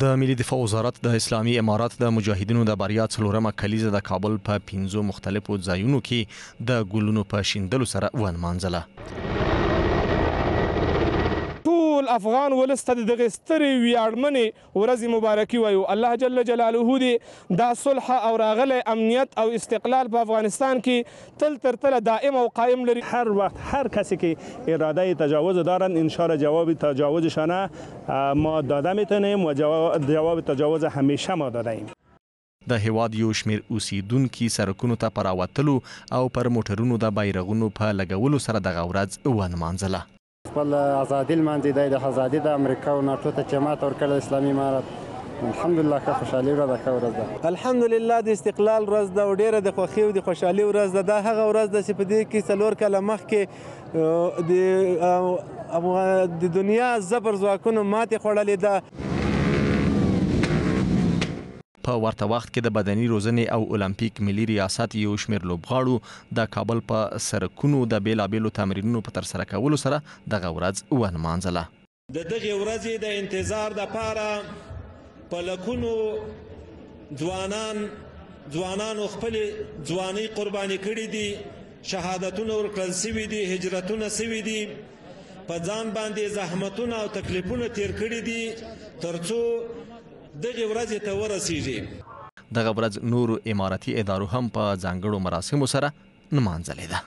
د ملي دفاع وزارت د اسلامي امارات د مجاهدینو د بریا څلورمه کلیزه د کابل په 5 مختلفو ځایونو کې د ګلونو په شیندلو سره ونمانځله. ټول افغان ولس ته دغه سترې ویاړمنې ورځې مبارکي وایو. الله جل جلاله دې دا صلح او راغلی امنیت او استقلال په افغانستان کې تل تر تله دائم او قایم لري. هر وقت هر کسی که اراده تجاوز دارن انشاءالله جواب تجاوزشان ما داده میتونیم و جواب تجاوز همیشه ما داده ایم. د هیواد یو شمیر اوسیدونکي سرکونو ته پر راوتلو او پر موټرونو د بیرغونو په لګولو سره دغه ورځ ونمانځله. خپل ازادي لمانځي د ازادي د امریکا او ناتو ته چې ماته ورکړل اسلامي امارت الحمدلله که خوشحالي ورځ ده ورځ ده. الحمدلله د استقلال ورځ ده او ډیره د خوښۍ او د خوشحالي ورځ ده. دا هغه ورځ ده چې په دې کې 4 کاله مخکې د دنیا زبر ځواکونو ماتې خوړلې ده. په ورته وخت کې د بدني روزنې او اولمپیک ملي ریاست یو شمیر لوبغاړو د کابل په سرکونو د بیلابیلو تمرینونو په ترسره کولو سره دغه ورځ ونمانځله. د دغې ورځې د انتظار دپاره په لکونو ځوانانو خپلې ځوانۍ قرباني کړي دي، شهادتونه ورکړل سوي دي، هجرتونه سوي دي، په ځان باندې زحمتونه او تکلیفونه تیر کړي دي ترڅو دغه ورځ ته ورسیږي. دغه ورځ نور اماراتي ادارو هم په ځانګړو مراسمو سره نمانځلې ده.